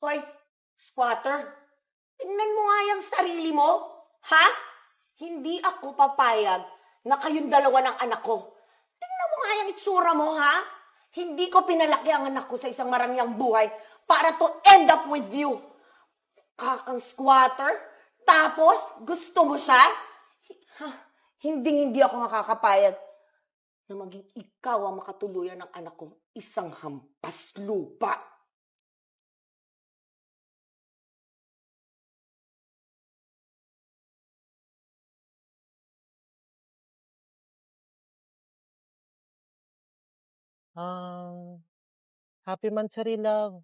Hoy, squatter, tingnan mo nga yung sarili mo, ha? Hindi ako papayag na kayong dalawa ng anak ko. Tingnan mo nga yung itsura mo, ha? Hindi ko pinalaki ang anak ko sa isang marangyang buhay para to end up with you. Kakang squatter, tapos gusto mo siya? Ha? Hindi ako makakapayag na maging ikaw ang makatuluyan ng anak ko, isang hampas lupa. Happy Mansari Love.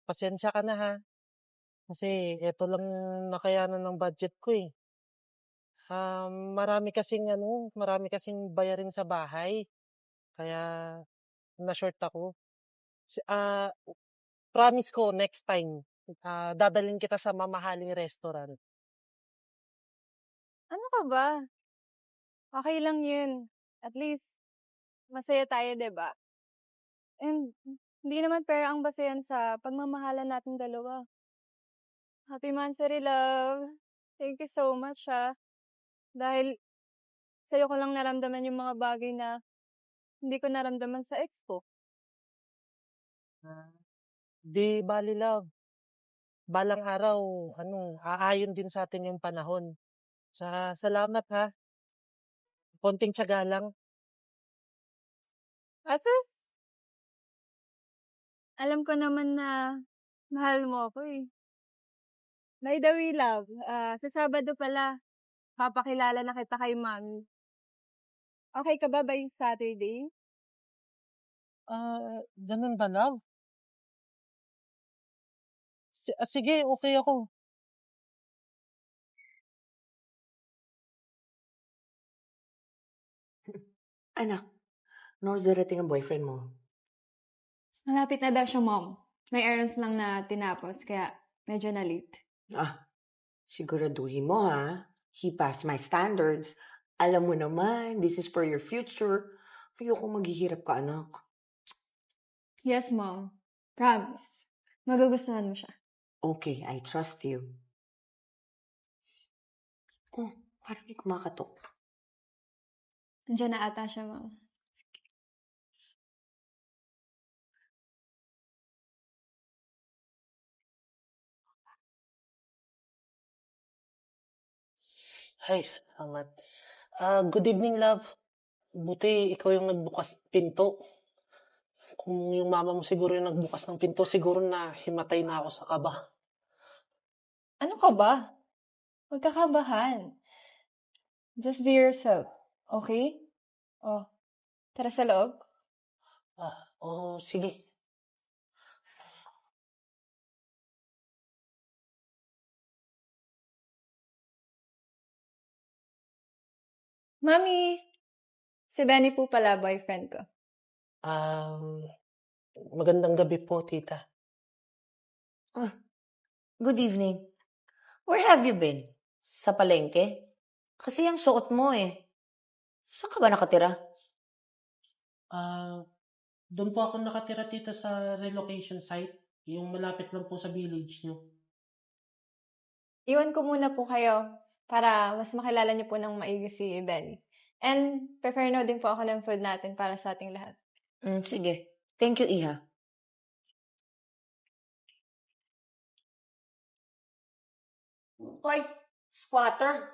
Pasensya ka na ha. Kasi eto lang nakayanan ng budget ko eh. Marami kasing bayarin sa bahay. Kaya na-short ako. Promise ko next time, dadalhin kita sa mamahaling restaurant. Ano ka ba? Okay lang yun. At least, masaya tayo, diba? And, hindi naman pera ang basehan sa pagmamahalan nating dalawa. Happy Mansari Love. Thank you so much, ha. Dahil, sa'yo ko lang naramdaman yung mga bagay na hindi ko naramdaman sa ex ko. Di bali love. Balang araw, aayon din sa atin yung panahon. Salamat ha. Konting tiyaga lang. Asus, alam ko naman na mahal mo ako eh. By the way, love, sa Sabado pala, papakilala na kita kay Mami. Okay ka ba by Saturday? Ganun ba love? Sige, okay ako. Anak, Nor's darating ang boyfriend mo. Malapit na daw siya, Mom. May errands lang na tinapos, kaya medyo na-late. Siguraduhin mo ha. He passed my standards. Alam mo naman, this is for your future. Ayoko maghihirap ka, anak. Yes, Mom. Promise. Magugustuhan mo siya. Okay, I trust you. Oh, parang may kumakatok. Nandiyan na ata siya, Mom. Ay, salamat. Good evening, love. Buti ikaw yung nagbukas pinto. Kung yung mama mo siguro yung nagbukas ng pinto, siguro na himatay na ako sa kaba. Ano ka ba? Huwag kakabahan. Just be yourself, okay? Oh, tara sa loob. Oo, sige. Mami! Si Benny po pala, boyfriend ko. Magandang gabi po, tita. Good evening. Where have you been? Sa palengke? Kasi yung suot mo eh. Saan ka ba nakatira? Doon po ako nakatira, tita, sa relocation site. Yung malapit lang po sa village nyo. Iwan ko muna po kayo para mas makilala niyo po ng maigi si Benny. And prepare na din po ako ng food natin para sa ating lahat. Sige. Thank you, Iha. Hoy, squatter,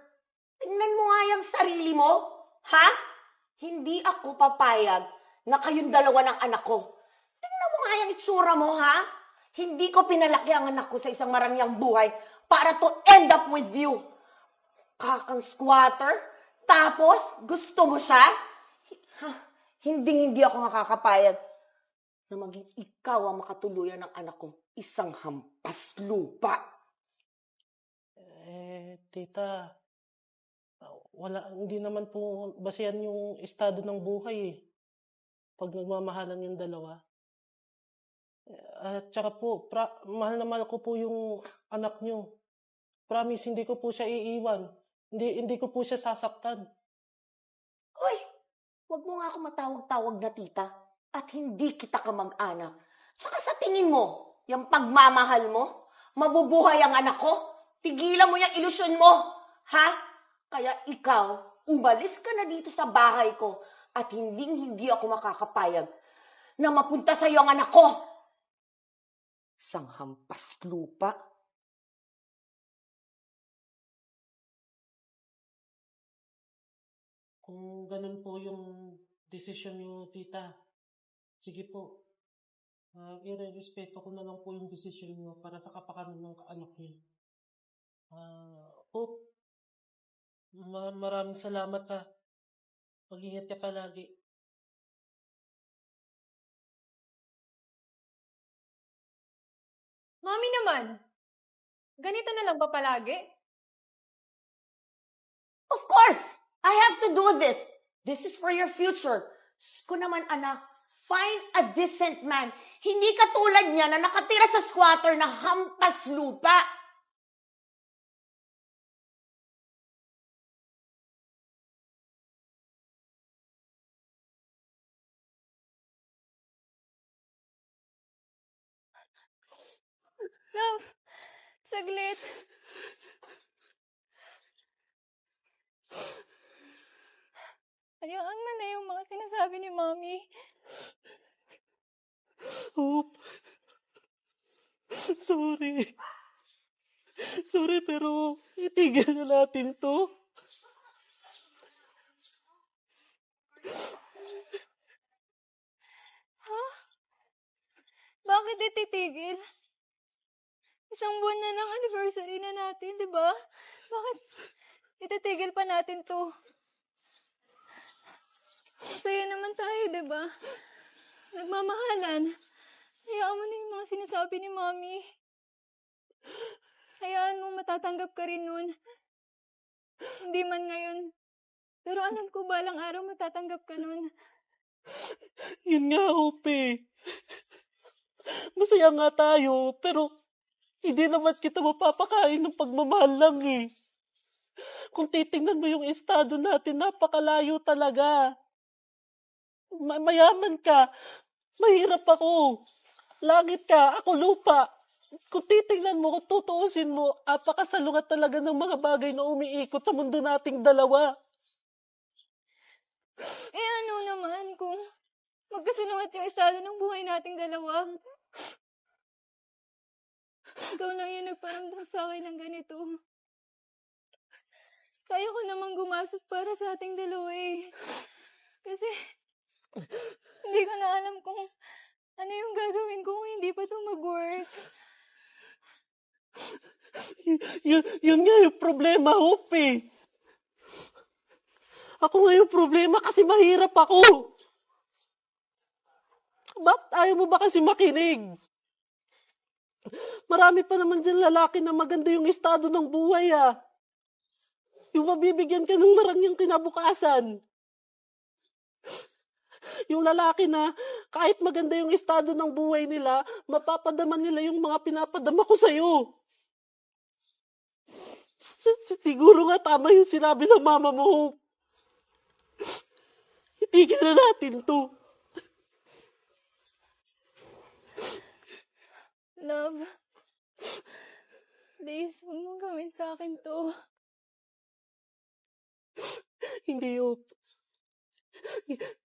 tingnan mo nga yung sarili mo, ha? Hindi ako papayag na kayong dalawa ng anak ko. Tingnan mo nga yung itsura mo, ha? Hindi ko pinalaki ang anak ko sa isang marangyang buhay para to end up with you. Kakang squatter, tapos gusto mo siya? Hindi ako makakapayag na maging ikaw ang makatuluyan ng anak ko, isang hampas lupa. Tita, hindi naman po basehan yung estado ng buhay eh. Pag nagmamahalan yung dalawa. At saka po, mahal na mahal ko po yung anak nyo. Promise, hindi ko po siya iiwan. Hindi ko po siya sasaktan. Hoy, wag mo nga ako matawag-tawag na tita at hindi kita kamag-anak. Tsaka sa tingin mo, yung pagmamahal mo, mabubuhay ang anak ko? Tigilan mo yung ilusyon mo, ha? Kaya ikaw, umalis ka na dito sa bahay ko at hindi ako makakapayag na mapunta sa iyo ang anak ko. Sang hampas lupa. Kung ganun po yung desisyon niyo, tita, sige po. Irerespeto ko na lang po yung desisyon niyo para sa kapakanan ng anak niyo. Po, maraming salamat ha. Mag-ingat ka palagi. Mami naman, ganito na lang ba palagi? Of course, I have to do this. This is for your future. Diyos ko naman, anak, find a decent man. Hindi katulad niya na nakatira sa squatter na hampas lupa. Love, saglit. Hayaan mo na yung mga sinasabi ni Mami. Hope. Sorry. Sorry, pero itigil na natin to. Bakit ititigil? Isang buwan na ng anniversary na natin, di ba? Bakit ititigil pa natin to? Masaya naman tayo, di ba? Nagmamahalan. Hayaan mo na yung mga sinasabi ni Mami. Hayaan mo matatanggap ka rin nun. Hindi man ngayon. Pero alam ko balang araw matatanggap ka nun. Yun nga, Hope. Masaya nga tayo, pero hindi naman kita mapapakain ng pagmamahal lang eh. Kung titingnan mo yung estado natin, napakalayo talaga. Mayaman ka, mahirap ako. Langit ka, ako lupa. Kung titingnan mo, kung tutuusin mo, apakasalungat talaga ng mga bagay na umiikot sa mundo nating dalawa. Eh ano naman kung magkasalungat yung estado ng buhay nating dalawa? Ikaw lang yung nagparamdam sa akin ng ganito. Kaya ko namang gumastos para sa ating dalawa eh. Kasi hindi ko na alam kung ano yung gagawin ko kung hindi pa ito mag-work. Yun nga yung problema, Hope. Ako nga yung problema kasi mahirap ako. Bakit ayaw mo ba kasi makinig? Marami pa naman dyan lalaki na maganda yung estado ng buhay ah. Yung mabibigyan ka ng marangyang kinabukasan. Yung lalaki na kahit maganda yung estado ng buhay nila, mapapadama nila yung mga pinapadama ko sa'yo. Siguro nga tama yung sinabi ng mama mo. Itigil na natin to. Love, please, huwag mong gawin sa akin to. Hindi, Hope.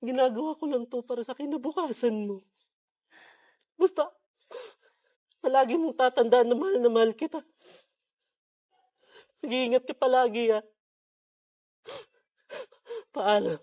Ginagawa ko lang to para sa kinabukasan mo. Basta, palagi mong tatandaan na mahal kita. Mag-iingat ka palagi, ha. Paalam.